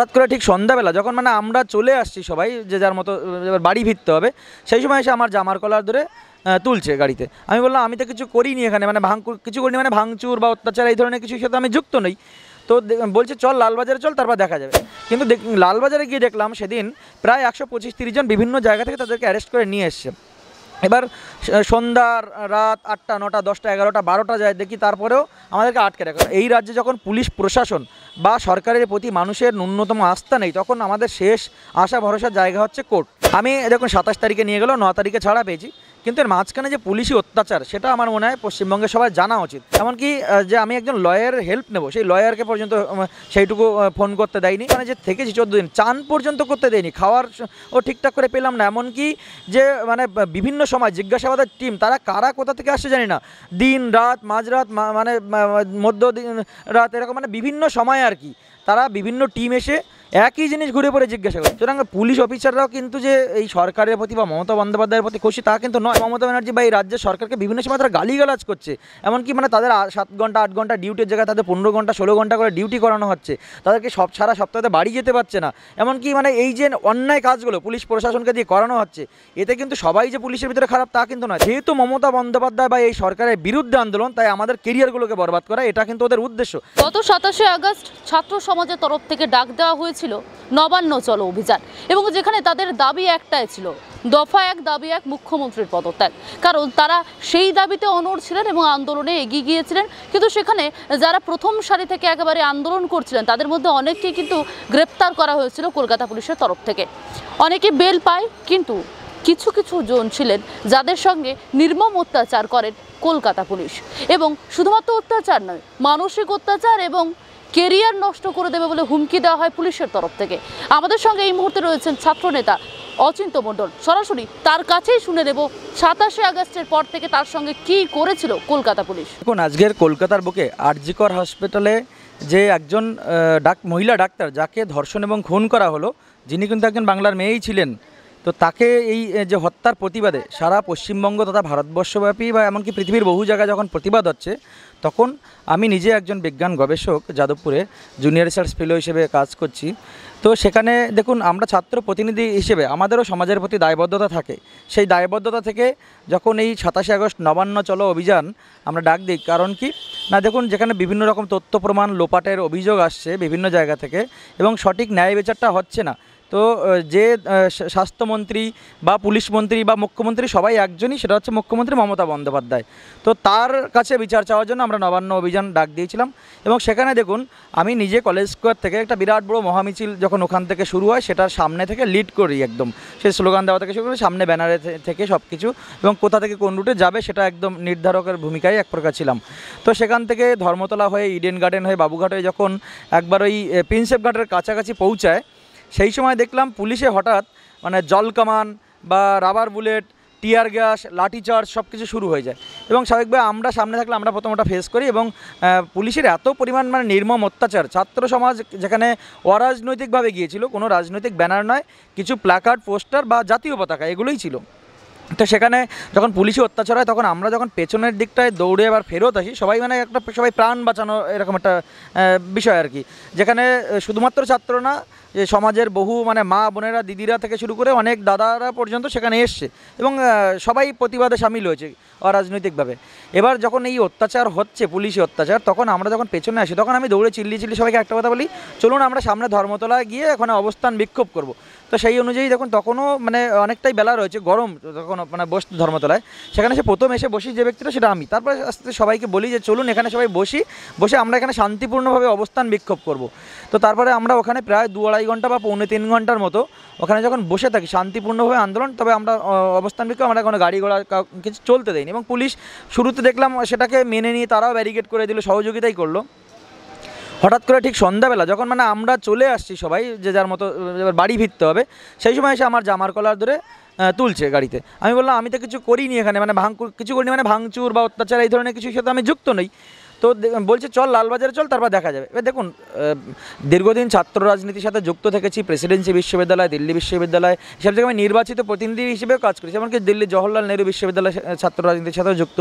হঠাৎ করে ঠিক সন্ধ্যাবেলা যখন মানে আমরা চলে আসছি সবাই যে যার মতো এবার বাড়ি ফিরতে হবে, সেই সময় এসে আমার জামার কলার ধরে তুলছে গাড়িতে। আমি বললাম আমি তো কিছু করিনি এখানে, মানে কিছু করিনি, মানে ভাঙচুর বা অত্যাচার এই ধরনের কিছুর সাথে আমি যুক্ত নই। তো বলছে চল লালবাজারে চল, তারপর দেখা যাবে। কিন্তু লালবাজারে গিয়ে দেখলাম সেদিন প্রায় 125-30 জন বিভিন্ন জায়গা থেকে তাদেরকে অ্যারেস্ট করে নিয়ে এসছে। এবার সন্ধ্যার রাত 8টা 9টা 10টা 11টা 12টা যায় দেখি, তারপরেও আমাদেরকে আটকে রাখা। এই রাজ্যে যখন পুলিশ প্রশাসন বা সরকারের প্রতি মানুষের ন্যূনতম আস্থা নেই, তখন আমাদের শেষ আশা ভরসার জায়গা হচ্ছে কোর্ট। আমি দেখুন 27 তারিখে নিয়ে গেল, 9 তারিখে ছাড়া পেয়েছি, কিন্তু এর মাঝখানে যে পুলিশি অত্যাচার সেটা আমার মনে হয় পশ্চিমবঙ্গের সবাই জানা উচিত। এমনকি যে আমি একজন লয়ারের হেল্প নেব, সেই লয়ারকে পর্যন্ত সেইটুকু ফোন করতে দেয়নি, মানে যে থেকেছি 14 দিন, চান পর্যন্ত করতে দেয়নি, খাওয়ার ও ঠিকঠাক করে পেলাম না। এমনকি যে মানে বিভিন্ন সময় জিজ্ঞাসাবাদের টিম, তারা কারা কোথা থেকে আসছে জানি না, দিন রাত মাঝরাত মানে মধ্য রাত এরকম, মানে বিভিন্ন সময় আর কি তারা বিভিন্ন টিম এসে একই জিনিস ঘুরে পড়ে জিজ্ঞাসা করে। সুতরাং পুলিশ অফিসাররাও কিন্তু যে এই সরকারের প্রতি বা মমতা বন্দ্যোপাধ্যায়ের প্রতি খুশি তা কিন্তু নয়। মমতা ব্যানার্জি বা এই রাজ্যের সরকারকে বিভিন্ন সময় তারা গালিগালাজ করছে, এমনকি মানে তাদের 7 ঘন্টা 8 ঘন্টা ডিউটির জায়গায় তাদের 15 ঘন্টা 16 ঘন্টা করে ডিউটি করানো হচ্ছে, তাদেরকে সারা সপ্তাহে বাড়ি যেতে পারছে না। এমনকি মানে এই যে অন্যায় কাজগুলো পুলিশ প্রশাসনকে দিয়ে করানো হচ্ছে, এতে কিন্তু সবাই যে পুলিশের ভিতরে খারাপ তা কিন্তু নয়। যেহেতু মমতা বন্দ্যোপাধ্যায় বা এই সরকারের বিরুদ্ধে আন্দোলন, তাই আমাদের কেরিয়ারগুলোকে বরবাদ করা, এটা কিন্তু ওদের উদ্দেশ্য। গত 27শে আগস্ট ছাত্র সমাজের তরফ থেকে ডাক দেওয়া হয়েছিল নবান্ন চলো অভিযান, এবং যেখানে তাদের দাবি একটাই ছিল, দফা 1 দাবি 1 মুখ্যমন্ত্রীর পদত্যাগ। কারণ তারা সেই দাবিতে অনড় ছিলেন এবং আন্দোলনে এগিয়ে গিয়েছিলেন। কিন্তু সেখানে যারা প্রথম সারি থেকে একেবারে আন্দোলন করছিলেন তাদের মধ্যে অনেককেই কিন্তু গ্রেপ্তার করা হয়েছিল কলকাতা পুলিশের তরফ থেকে। অনেকে বেল পায়, কিন্তু কিছু কিছু জন ছিলেন যাদের সঙ্গে নির্মম অত্যাচার করেন কলকাতা পুলিশ। এবং শুধুমাত্র অত্যাচার নয়, মানসিক অত্যাচার এবং কেরিয়ার নষ্ট করে দেবে বলে হুমকি দেওয়া হয় পুলিশের তরফ থেকে। আমাদের সঙ্গে এই মুহূর্তে রয়েছেন ছাত্রনেতা অচিন্ত মণ্ডল, সরাসরি তার কাছেই শুনে নেব 27শে আগস্টের পর থেকে তার সঙ্গে কি করেছিল কলকাতা পুলিশ। দেখুন, আজকের কলকাতার বুকে আরজি কর হসপিটালে যে একজন মহিলা ডাক্তার যাকে ধর্ষণ এবং খুন করা হলো, যিনি কিন্তু একজন বাংলার মেয়েই ছিলেন, তো তাকে এই যে হত্যার প্রতিবাদে সারা পশ্চিমবঙ্গ তথা ভারতবর্ষব্যাপী বা এমনকি পৃথিবীর বহু জায়গায় যখন প্রতিবাদ হচ্ছে, তখন আমি নিজে একজন বিজ্ঞান গবেষক যাদবপুরে জুনিয়র রিসার্চ ফেলো হিসেবে কাজ করছি। তো সেখানে দেখুন, আমরা ছাত্র প্রতিনিধি হিসেবে আমাদেরও সমাজের প্রতি দায়বদ্ধতা থাকে। সেই দায়বদ্ধতা থেকে যখন এই 27শে আগস্ট নবান্ন চলো অভিযান আমরা ডাক দিই, কারণ কি না, দেখুন যেখানে বিভিন্ন রকম তথ্য প্রমাণ লোপাটের অভিযোগ আসছে বিভিন্ন জায়গা থেকে এবং সঠিক ন্যায় বিচারটা হচ্ছে না, তো যে স্বাস্থ্যমন্ত্রী বা পুলিশ মন্ত্রী বা মুখ্যমন্ত্রী সবাই একজনই, সেটা হচ্ছে মুখ্যমন্ত্রী মমতা বন্দ্যোপাধ্যায়। তো তার কাছে বিচার চাওয়ার জন্য আমরা নবান্ন অভিযান ডাক দিয়েছিলাম। এবং সেখানে দেখুন, আমি নিজে কলেজ স্কোয়ার থেকে একটা বিরাট বড় মহামিছিল যখন ওখান থেকে শুরু হয়, সেটার সামনে থেকে লিড করি একদম, সেই স্লোগান দেওয়া থেকে শুরু করে সামনে ব্যানারে থেকে সব কিছু, এবং কোথা থেকে কোন রুটে যাবে সেটা একদম নির্ধারকের ভূমিকায় এক প্রকার ছিলাম। তো সেখান থেকে ধর্মতলা হয়ে ইডেন গার্ডেন হয়ে বাবুঘাট হয়ে যখন একবার ওই প্রিন্সেপ ঘাটের কাছাকাছি পৌঁছায়, সেই সময় দেখলাম পুলিশে হঠাৎ মানে জল কামান বা রাবার বুলেট, টিয়ার গ্যাস, লাঠিচার্জ সব কিছু শুরু হয়ে যায়। এবং স্বাভাবিকভাবে আমরা সামনে থাকলে আমরা প্রথম ওটা ফেস করি, এবং পুলিশের এত পরিমাণ মানে নির্মম অত্যাচার, ছাত্র সমাজ যেখানে অরাজনৈতিকভাবে গিয়েছিল, কোনো রাজনৈতিক ব্যানার নয়, কিছু প্ল্যাকার্ড, পোস্টার বা জাতীয় পতাকা এগুলোই ছিল। তো সেখানে যখন পুলিশি অত্যাচার হয়, তখন আমরা যখন পেছনের দিকটায় দৌড়ে আবার ফেরত আসি, সবাই মানে সবাই প্রাণ বাঁচানো এরকম একটা বিষয় আর কি, যেখানে শুধুমাত্র ছাত্র না, যে সমাজের বহু মানে মা বোনেরা, দিদিরা থেকে শুরু করে অনেক দাদারা পর্যন্ত সেখানে এসছে এবং সবাই প্রতিবাদে সামিল হয়েছে অরাজনৈতিকভাবে। এবার যখন এই অত্যাচার হচ্ছে, পুলিশি অত্যাচার, তখন আমরা যখন পেছনে আসি, তখন আমি দৌড়ে চিল্লিয়ে সবাইকে একটা কথা বলি, চলুন আমরা সামনে ধর্মতলায় গিয়ে ওখানে অবস্থান বিক্ষোভ করব। তো সেই অনুযায়ী দেখুন, তখনও মানে অনেকটাই বেলা রয়েছে, গরম, তখন মানে বসতে ধর্মতলায়, সেখানে সে প্রথম এসে বসি যে ব্যক্তিটা, সেটা আমি। তারপরে আস্তে সবাইকে বলি যে চলুন এখানে সবাই বসে আমরা এখানে শান্তিপূর্ণভাবে অবস্থান বিক্ষোভ করব। তো তারপরে আমরা ওখানে প্রায় 2-2.5 ঘন্টা বা 2.25-3 ঘন্টার মতো ওখানে যখন বসে থাকি শান্তিপূর্ণভাবে আন্দোলন, তবে আমরা অবস্থান বিক্ষোভ, আমরা কোনো গাড়ি ঘোড়া কিছু চলতে দেয়নি। এবং পুলিশ শুরুতে দেখলাম সেটাকে মেনে নিয়ে তারাও ব্যারিকেড করে দিল, সহযোগিতাই করলো। হঠাৎ করে ঠিক সন্ধ্যাবেলা যখন মানে আমরা চলে আসছি সবাই যে যার মতো এবার বাড়ি ফিরতে হবে, সেই সময় এসে আমার জামার কলার ধরে তুলছে গাড়িতে। আমি বললাম আমি তো কিছু করিনি এখানে, মানে কিছু করিনি, মানে ভাঙচুর বা অত্যাচার এই ধরনের কিছুর সাথে আমি যুক্ত নই। তো বলছে চল লালবাজারে চল, তারপর দেখা যাবে। এবার দেখুন, দীর্ঘদিন ছাত্র রাজনীতির সাথে যুক্ত থেকেছি, প্রেসিডেন্সি বিশ্ববিদ্যালয়, দিল্লি বিশ্ববিদ্যালয়, সব জায়গায় আমি নির্বাচিত প্রতিনিধি হিসেবেও কাজ করেছি, এমনকি দিল্লি জওহরলাল নেহরু বিশ্ববিদ্যালয় ছাত্র রাজনীতির সাথেও যুক্ত।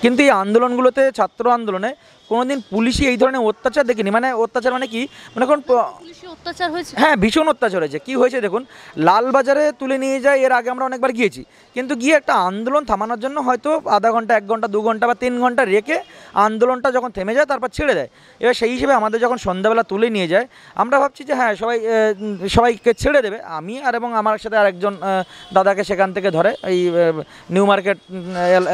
কিন্তু এই আন্দোলনগুলোতে, ছাত্র আন্দোলনে কোনোদিন পুলিশই এই ধরনের অত্যাচার দেখিনি। মানে অত্যাচার মানে কি, মানে এখন পুলিশি অত্যাচার হয়েছে? হ্যাঁ, ভীষণ অত্যাচার হয়েছে। কী হয়েছে দেখুন, লালবাজারে তুলে নিয়ে যায়, এর আগে আমরা অনেকবার গিয়েছি, কিন্তু গিয়ে একটা আন্দোলন থামানোর জন্য হয়তো আধা ঘন্টা, 1 ঘন্টা, 2 ঘন্টা বা 3 ঘন্টা রেখে আন্দোলনটা যখন থেমে যায় তারপর ছেড়ে দেয়। এবার সেই হিসেবে আমাদের যখন সন্ধ্যাবেলা তুলে নিয়ে যায়, আমরা ভাবছি যে হ্যাঁ সবাইকে ছেড়ে দেবে। আমি এবং আমার সাথে আরেকজন দাদাকে সেখান থেকে ধরে, এই নিউ মার্কেট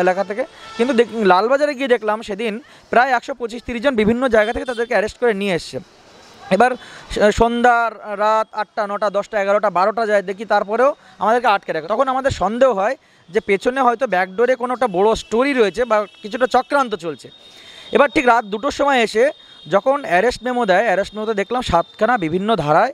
এলাকা থেকে। কিন্তু লালবাজারে গিয়ে দেখলাম সেদিন প্রায় 125-30 জন বিভিন্ন জায়গা থেকে তাদেরকে অ্যারেস্ট করে নিয়ে এসছে। এবার সন্ধ্যার রাত 8টা, 9টা, 10টা, 11টা, 12টা যায় দেখি, তারপরেও আমাদেরকে আটকে রাখে। তখন আমাদের সন্দেহ হয় যে পেছনে হয়তো ব্যাকডোরে কোনো একটা বড়ো স্টোরি রয়েছে বা কিছুটা চক্রান্ত চলছে। এবার ঠিক রাত 2টোর সময় এসে যখন অ্যারেস্ট মেমো দেয়, অ্যারেস্ট মেমোতে দেখলাম 7খানা বিভিন্ন ধারায়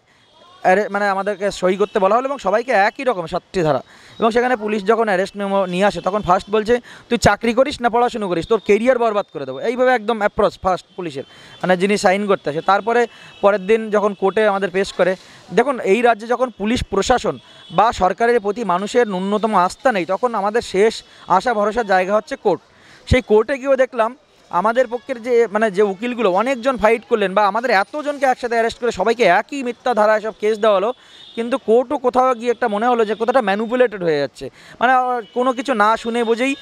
মানে আমাদেরকে সই করতে বলা হলো, এবং সবাইকে একই রকম 7টি ধারা। এবং সেখানে পুলিশ যখন অ্যারেস্ট মেমো নিয়ে আসে তখন ফার্স্ট বলছে, তুই চাকরি করিস না পড়াশুনো করিস, তোর কেরিয়ার বরবাদ করে দেবো, এইভাবে একদম অ্যাপ্রোচ ফার্স্ট পুলিশের, মানে যিনি সাইন করতে আসে। তারপরে পরের দিন যখন কোর্টে আমাদের পেশ করে, দেখুন এই রাজ্যে যখন পুলিশ প্রশাসন বা সরকারের প্রতি মানুষের ন্যূনতম আস্থা নেই, তখন আমাদের শেষ আশা ভরসার জায়গা হচ্ছে কোর্ট। সেই কোর্টে গিয়েও দেখলাম আমাদের পক্ষের যে উকিলগুলো অনেকজন ফাইট করলেন, বা আমাদের এতজনকে একসাথে অ্যারেস্ট করে সবাইকে একই মিথ্যা ধারায় সব কেস দেওয়া হলো, কিন্তু কোর্টও কোথাও গিয়ে একটা মনে হলো যে কোথাটা ম্যানুপুলেটেড হয়ে যাচ্ছে। মানে কোনো কিছু না শুনে বুঝেই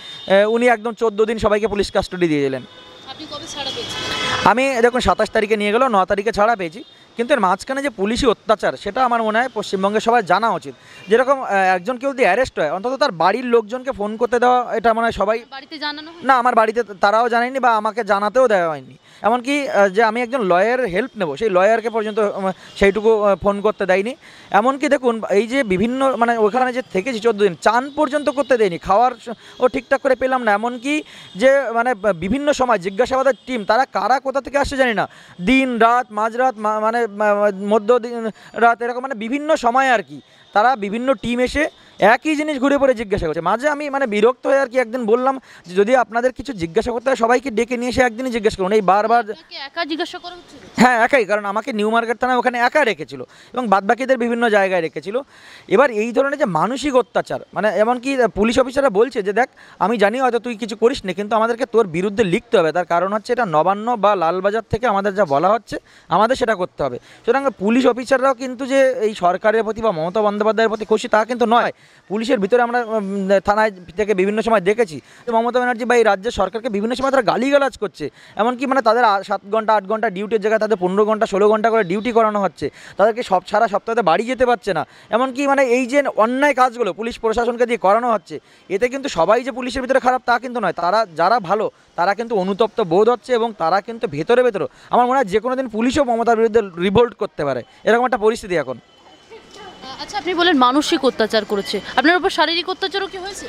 উনি একদম 14 দিন সবাইকে পুলিশ কাস্টাডি দিয়ে দিলেন। আপনি কবে ছাড়া পেয়েছেন? আমি দেখুন 27 তারিখে নিয়ে গেল, 9 তারিখে ছাড়া পেয়েছি। কিন্তু এর মাঝখানে যে পুলিশি অত্যাচার, সেটা আমার মনে হয় পশ্চিমবঙ্গে সবাই জানা উচিত। যেরকম একজন কেউ যদি অ্যারেস্ট হয়, অন্তত তার বাড়ির লোকজনকে ফোন করতে দেওয়া, এটা মনে হয় সবাই। বাড়িতে জানানো হয়? না, আমার বাড়িতে তারাও জানায়নি বা আমাকে জানাতেও দেওয়া হয়নি। এমনকি যে আমি একজন লয়ারের হেল্প নেব, সেই লয়ারকে পর্যন্ত সেইটুকু ফোন করতে দেয়নি। এমনকি দেখুন এই যে বিভিন্ন মানে ওখানে যে থেকেছি 14 দিন, চান পর্যন্ত করতে দেয়নি, খাওয়ার ও ঠিকঠাক করে পেলাম না। এমনকি যে মানে বিভিন্ন সময় জিজ্ঞাসাবাদের টিম, তারা কারা কোথা থেকে আসছে জানি না, দিন রাত, মাঝরাত, মানে মধ্য রাত, এরকম মানে বিভিন্ন সময় আর কি, তারা বিভিন্ন টিম এসে একই জিনিস ঘুরে পড়ে জিজ্ঞাসা করছে। মাঝে আমি মানে বিরক্ত হয়ে আর কি একদিন বললাম যে যদি আপনাদের কিছু জিজ্ঞাসা করতে হয় সবাইকে ডেকে নিয়ে এসে একদিনই জিজ্ঞাসা করুন, এই বারবার। একা জিজ্ঞাসা করা হচ্ছিল? হ্যাঁ, একাই, কারণ আমাকে নিউ মার্কেট থানায় ওখানে একা রেখেছিল এবং বাদবাকিদের বিভিন্ন জায়গায় রেখেছিল। এবার এই ধরনের যে মানসিক অত্যাচার, মানে এমনকি পুলিশ অফিসাররা বলছে যে দেখ, আমি জানি হয়তো তুই কিছু করিস না, কিন্তু আমাদেরকে তোর বিরুদ্ধে লিখতে হবে, তার কারণ হচ্ছে এটা নবান্ন বা লালবাজার থেকে আমাদের যা বলা হচ্ছে আমাদের সেটা করতে হবে। সুতরাং পুলিশ অফিসাররাও কিন্তু যে এই সরকারের প্রতি বা মমতা বন্দ্যোপাধ্যায়ের প্রতি খুশি তা কিন্তু নয়। পুলিশের ভিতরে আমরা থানায় থেকে বিভিন্ন সময় দেখেছি যে মমতা ব্যানার্জি বা এই রাজ্যের সরকারকে বিভিন্ন সময় তারা গালিগালাজ করছে। এমনকি মানে তাদের 7 ঘন্টা 8 ঘন্টা ডিউটির জায়গায় তাদের 15 ঘন্টা 16 ঘন্টা করে ডিউটি করানো হচ্ছে, তাদেরকে সারা সপ্তাহে বাড়ি যেতে পারছে না। এমনকি মানে এই যে অন্যায় কাজগুলো পুলিশ প্রশাসনকে দিয়ে করানো হচ্ছে, এতে কিন্তু সবাই যে পুলিশের ভিতরে খারাপ তা কিন্তু নয়, তারা যারা ভালো তারা কিন্তু অনুতপ্ত বোধ হচ্ছে, এবং তারা কিন্তু ভেতরে আমার মনে হয় যে কোনো দিন পুলিশও মমতার বিরুদ্ধে রিভোল্ট করতে পারে, এরকম একটা পরিস্থিতি এখন। আচ্ছা, আপনি বলেন মানসিক অত্যাচার করেছে, আপনার উপর শারীরিক অত্যাচারও কি হয়েছে?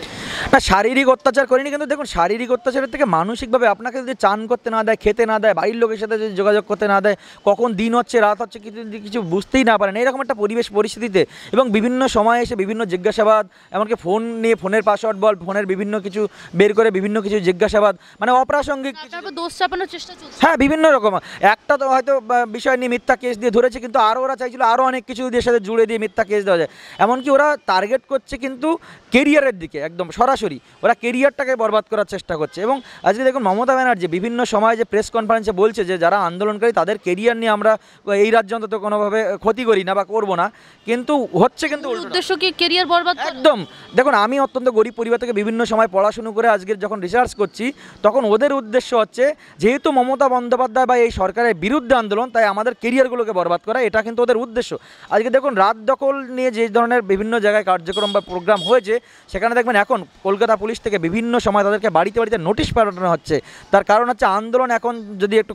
না, শারীরিক অত্যাচার করিনি, কিন্তু দেখুন শারীরিক অত্যাচারের থেকে মানসিকভাবে আপনাকে যদি চান করতে না দেয়, খেতে না দেয়, বাড়ির লোকের সাথে যদি যোগাযোগ করতে না দেয়, কখন দিন হচ্ছে রাত হচ্ছে কিছু বুঝতেই না পারেন, এরকম একটা পরিস্থিতিতে, এবং বিভিন্ন সময় এসে বিভিন্ন জিজ্ঞাসাবাদ, এমনকি ফোন নিয়ে ফোনের পাসওয়ার্ড বল, ফোনের বিভিন্ন কিছু বের করে বিভিন্ন কিছু জিজ্ঞাসাবাদ, মানে অপ্রাসঙ্গিক দোষ চাপানোর চেষ্টা চলছে। হ্যাঁ, বিভিন্ন রকম। একটা তো হয়তো বিষয় নিয়ে মিথ্যা কেস দিয়ে ধরেছে, কিন্তু আরও ওরা চাইছিল আরও অনেক কিছু দিয়ে সাথে জুড়ে দিয়ে মিথ্যা কেস দেওয়া যায়। এমনকি ওরা টার্গেট করছে কিন্তু কেরিয়ারের দিকে, একদম সরাসরি ওরা কেরিয়ারটাকে বরবাদ করার চেষ্টা করছে। এবং আজকে দেখুন মমতা ব্যানার্জি বিভিন্ন সময় যে প্রেস কনফারেন্সে বলছে যে যারা আন্দোলনকারী তাদের কেরিয়ার নিয়ে আমরা এই রাজ্য অন্তত কোনোভাবে ক্ষতি করি না বা করবো না, কিন্তু হচ্ছে কিন্তু উদ্দেশ্য কি কেরিয়ার বরবাদ? একদম। দেখুন আমি অত্যন্ত গরিব পরিবার থেকে বিভিন্ন সময় পড়াশুনো করে আজকের যখন রিসার্চ করছি, তখন ওদের উদ্দেশ্য হচ্ছে যেহেতু মমতা বন্দ্যোপাধ্যায় বা এই সরকারের বিরুদ্ধে আন্দোলন, তাই আমাদের কেরিয়ারগুলোকে বরবাদ করা, এটা কিন্তু ওদের উদ্দেশ্য। আজকে দেখুন রাত দখল নিয়ে যে ধরনের বিভিন্ন জায়গায় কার্যক্রম বা প্রোগ্রাম হয়েছে, সেখানে দেখবেন এখন কলকাতা পুলিশ থেকে বিভিন্ন সময় তাদেরকে বাড়িতে বাড়িতে নোটিশ পাঠানো হচ্ছে। তার কারণ হচ্ছে আন্দোলন এখন যদি একটু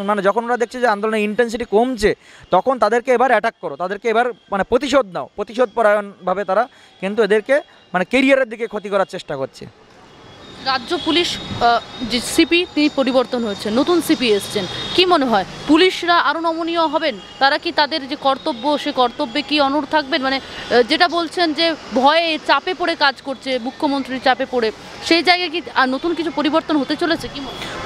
মানে যখন ওরা দেখছে যে আন্দোলনের ইন্টেন্সিটি কমছে, তখন তাদেরকে এবার অ্যাটাক করো, তাদেরকে এবার মানে প্রতিশোধ নাও, প্রতিশোধ পরায়ণভাবে তারা কিন্তু এদেরকে মানে কেরিয়ারের দিকে ক্ষতি করার চেষ্টা করছে। রাজ্য পুলিশ যে সিপি তিনি পরিবর্তন হয়েছে, নতুন সিপি এসছেন, কি মনে হয় পুলিশরা আরও নমনীয় হবেন? তারা কি তাদের যে কর্তব্য সে কর্তব্যে কি অনড় থাকবেন? মানে যেটা বলছেন যে ভয়ে চাপে পড়ে কাজ করছে, মুখ্যমন্ত্রীর চাপে পড়ে, সেই জায়গায় কি নতুন কিছু পরিবর্তন হতে চলেছে কি?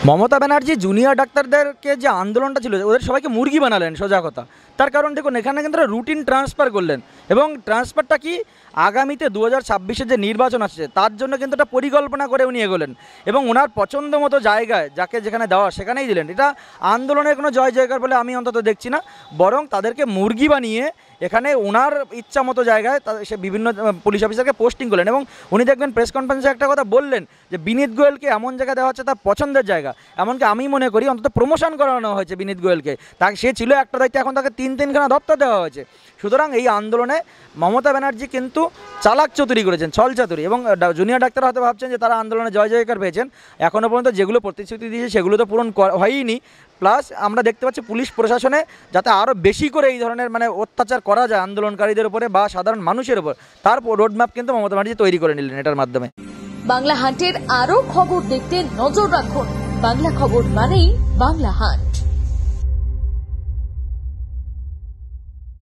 মমতা ব্যানার্জি জুনিয়র ডাক্তারদেরকে যে আন্দোলনটা ছিল, ওদের সবাইকে মুরগি বানালেন, সোজা কথা। তার কারণ দেখুন এখানে কিন্তু রুটিন ট্রান্সফার করলেন, এবং ট্রান্সফারটা কি আগামীতে 2026-এর যে নির্বাচন আসছে তার জন্য কিন্তু একটা পরিকল্পনা করে উনি এগোলেন, এবং ওনার পছন্দ মতো জায়গায় যাকে যেখানে দেওয়া সেখানেই দিলেন। এটা আন্দোলনের কোনো জয় জয়কার বলে আমি অন্তত দেখছি না, বরং তাদেরকে মুরগি বানিয়ে এখানে ওনার ইচ্ছা মতো জায়গায় সে বিভিন্ন পুলিশ অফিসারকে পোস্টিং করলেন। এবং উনি দেখবেন প্রেস কনফারেন্সে একটা কথা বললেন যে বিনীত গোয়েলকে এমন জায়গায় দেওয়া হচ্ছে তার পছন্দের জায়গা, এমনকি আমি মনে করি অন্তত প্রমোশন করানো হয়েছে বিনীত গোয়েলকে। তাকে সে ছিল একটা দায়িত্ব, এখন তাকে তিনখানা দপ্তর দেওয়া হয়েছে। সুতরাং এই আন্দোলনে মমতা ব্যানার্জি কিন্তু চালাক চতুরি করেছেন, ছল চাতুরি, এবং জুনিয়র ডাক্তার হয়তো ভাবছেন যে তারা আন্দোলনে জয় জয়কার পেয়েছেন। এখনও পর্যন্ত যেগুলো প্রতিশ্রুতি দিয়েছে সেগুলো তো পূরণ হয়ইনি। প্লাস আমরা দেখতে পাচ্ছি পুলিশ প্রশাসনে যাতে আরও বেশি করে এই ধরনের মানে অত্যাচার করা যায় আন্দোলনকারীদের উপরে বা সাধারণ মানুষের উপর, তার রোডম্যাপ কিন্তু মমতা ব্যানার্জি তৈরি করে নিলেন এটার মাধ্যমে। বাংলা হান্টের আরো খবর দেখতে নজর রাখুন। বাংলা খবর মানেই বাংলা হান্ট।